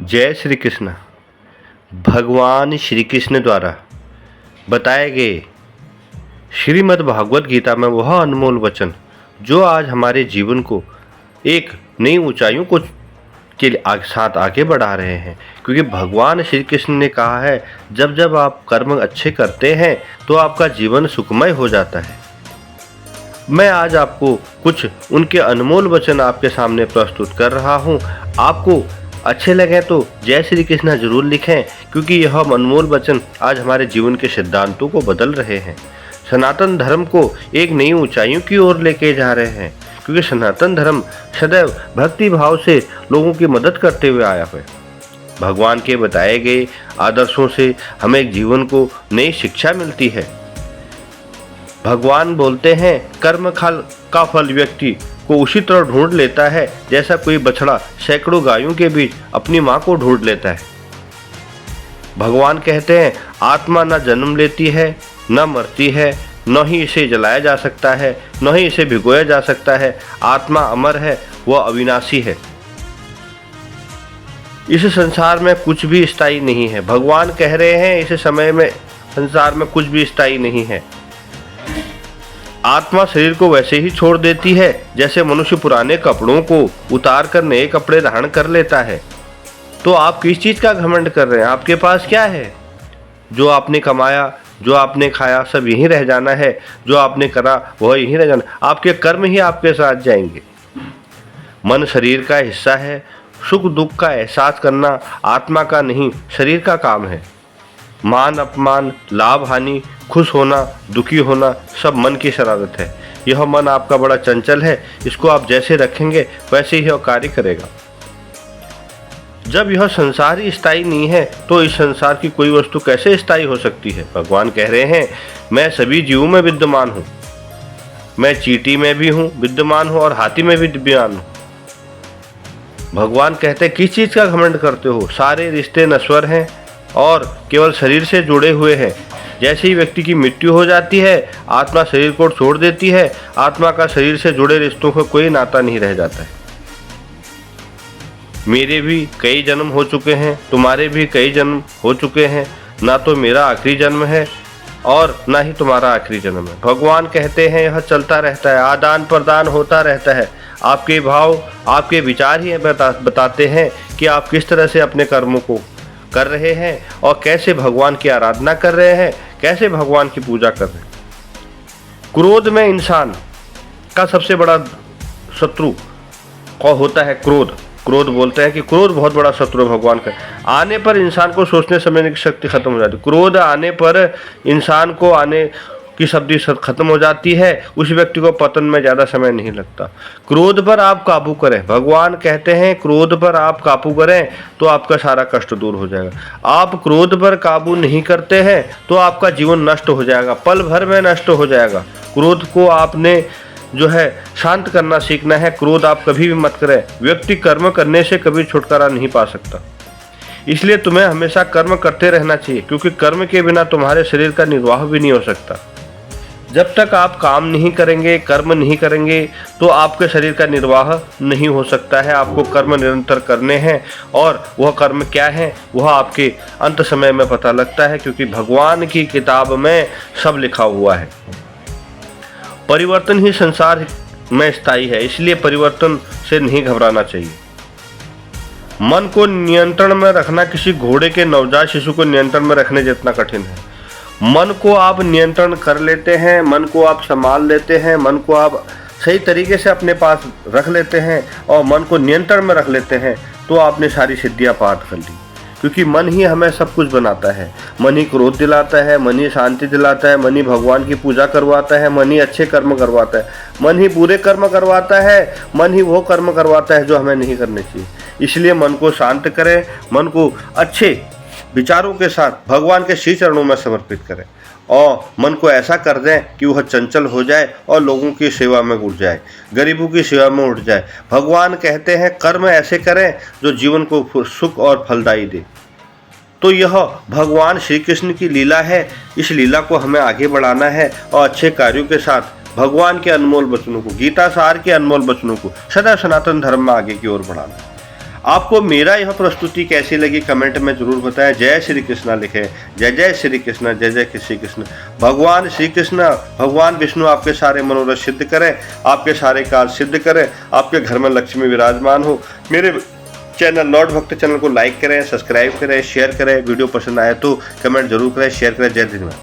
जय श्री कृष्ण। भगवान श्री कृष्ण द्वारा बताए गए श्रीमद् भागवत गीता में वह अनमोल वचन जो आज हमारे जीवन को एक नई ऊंचाइयों को के साथ आगे बढ़ा रहे हैं, क्योंकि भगवान श्री कृष्ण ने कहा है जब जब आप कर्म अच्छे करते हैं तो आपका जीवन सुखमय हो जाता है। मैं आज आपको कुछ उनके अनमोल वचन आपके सामने प्रस्तुत कर रहा हूं। आपको अच्छे लगे तो जय श्री कृष्ण जरूर लिखें, क्योंकि यह अनमोल वचन आज हमारे जीवन के सिद्धांतों को बदल रहे हैं, सनातन धर्म को एक नई ऊंचाइयों की ओर लेके जा रहे हैं। क्योंकि सनातन धर्म सदैव भक्ति भाव से लोगों की मदद करते हुए आया है। भगवान के बताए गए आदर्शों से हमें एक जीवन को नई शिक्षा मिलती है। भगवान बोलते हैं कर्म का फल व्यक्ति को उसी तरह ढूंढ लेता है जैसा कोई बछड़ा सैकड़ों गायों के बीच अपनी मां को ढूंढ लेता है। भगवान कहते हैं आत्मा न जन्म लेती है न मरती है, न ही इसे जलाया जा सकता है न ही इसे भिगोया जा सकता है। आत्मा अमर है, वह अविनाशी है। इस संसार में कुछ भी स्थायी नहीं है। भगवान कह रहे हैं इस समय में संसार में कुछ भी स्थायी नहीं है। आत्मा शरीर को वैसे ही छोड़ देती है जैसे मनुष्य पुराने कपड़ों को उतार कर नए कपड़े धारण कर लेता है। तो आप किस चीज़ का घमंड कर रहे हैं? आपके पास क्या है? जो आपने कमाया, जो आपने खाया, सब यहीं रह जाना है। जो आपने करा वह यहीं रह जाना। आपके कर्म ही आपके साथ जाएंगे। मन शरीर का हिस्सा है। सुख दुख का एहसास करना आत्मा का नहीं, शरीर का काम है। मान अपमान, लाभ हानि, खुश होना, दुखी होना सब मन की शरारत है। यह मन आपका बड़ा चंचल है। इसको आप जैसे रखेंगे वैसे ही यह कार्य करेगा। जब यह संसार ही स्थायी नहीं है तो इस संसार की कोई वस्तु कैसे स्थायी हो सकती है? भगवान कह रहे हैं मैं सभी जीवों में विद्यमान हूँ। मैं चींटी में भी हूँ विद्यमान हूँ और हाथी में भी विद्यमान हूँ। भगवान कहते हैं किस चीज़ का घमंड करते हो? सारे रिश्ते नश्वर हैं और केवल शरीर से जुड़े हुए हैं। जैसे ही व्यक्ति की मृत्यु हो जाती है, आत्मा शरीर को छोड़ देती है। आत्मा का शरीर से जुड़े रिश्तों का कोई नाता नहीं रह जाता है। मेरे भी कई जन्म हो चुके हैं, तुम्हारे भी कई जन्म हो चुके हैं। ना तो मेरा आखिरी जन्म है और ना ही तुम्हारा आखिरी जन्म है। भगवान कहते हैं यह चलता रहता है, आदान प्रदान होता रहता है। आपके भाव, आपके विचार ही बताते हैं कि आप किस तरह से अपने कर्मों को कर रहे हैं और कैसे भगवान की आराधना कर रहे हैं, कैसे भगवान की पूजा कर रहे हैं। क्रोध में इंसान का सबसे बड़ा शत्रु होता है क्रोध। क्रोध बोलते हैं कि क्रोध बहुत बड़ा शत्रु है भगवान का। आने पर इंसान को सोचने समझने की शक्ति खत्म हो जाती है। क्रोध आने पर इंसान को आने की शक्ति खत्म हो जाती है। उस व्यक्ति को पतन में ज़्यादा समय नहीं लगता। क्रोध पर आप काबू करें। भगवान कहते हैं क्रोध पर आप काबू करें तो आपका सारा कष्ट दूर हो जाएगा। आप क्रोध पर काबू नहीं करते हैं तो आपका जीवन नष्ट हो जाएगा, पल भर में नष्ट हो जाएगा। क्रोध को आपने जो है शांत करना सीखना है। क्रोध आप कभी भी मत करें। व्यक्ति कर्म करने से कभी छुटकारा नहीं पा सकता। इसलिए तुम्हें हमेशा कर्म करते रहना चाहिए, क्योंकि कर्म के बिना तुम्हारे शरीर का निर्वाह भी नहीं हो सकता। जब तक आप काम नहीं करेंगे, कर्म नहीं करेंगे तो आपके शरीर का निर्वाह नहीं हो सकता है। आपको कर्म निरंतर करने हैं और वह कर्म क्या है वह आपके अंत समय में पता लगता है, क्योंकि भगवान की किताब में सब लिखा हुआ है। परिवर्तन ही संसार में स्थायी है, इसलिए परिवर्तन से नहीं घबराना चाहिए। मन को नियंत्रण में रखना किसी घोड़े के नवजात शिशु को नियंत्रण में रखने जितना कठिन है। मन को आप नियंत्रण कर लेते हैं, मन को आप संभाल लेते हैं, मन को आप सही तरीके से अपने पास रख लेते हैं और मन को नियंत्रण में रख लेते हैं तो आपने सारी सिद्धियां प्राप्त कर ली। क्योंकि मन ही हमें सब कुछ बनाता है। मन ही क्रोध दिलाता है, मन ही शांति दिलाता है, मन ही भगवान की पूजा करवाता है, मन ही अच्छे कर्म करवाता है, मन ही बुरे कर्म करवाता है, मन ही वो कर्म करवाता है जो हमें नहीं करने चाहिए। इसलिए मन को शांत करें, मन को अच्छे विचारों के साथ भगवान के श्री चरणों में समर्पित करें और मन को ऐसा कर दें कि वह चंचल हो जाए और लोगों की सेवा में उठ जाए, गरीबों की सेवा में उठ जाए। भगवान कहते हैं कर्म ऐसे करें जो जीवन को सुख और फलदायी दे। तो यह भगवान श्री कृष्ण की लीला है। इस लीला को हमें आगे बढ़ाना है और अच्छे कार्यों के साथ भगवान के अनमोल वचनों को, गीता सार के अनमोल वचनों को सदा सनातन धर्म में आगे की ओर बढ़ाना है। आपको मेरा यह प्रस्तुति कैसी लगी कमेंट में जरूर बताएं। जय श्री कृष्णा लिखें, जय जय श्री कृष्ण, जय जय श्री कृष्ण। भगवान श्री कृष्ण, भगवान विष्णु आपके सारे मनोरथ सिद्ध करें, आपके सारे कार्य सिद्ध करें, आपके घर में लक्ष्मी विराजमान हो। मेरे चैनल लॉर्ड भक्त चैनल को लाइक करें, सब्सक्राइब करें, शेयर करें। वीडियो पसंद आए तो कमेंट जरूर करें, शेयर करें। जय धन्यवाद।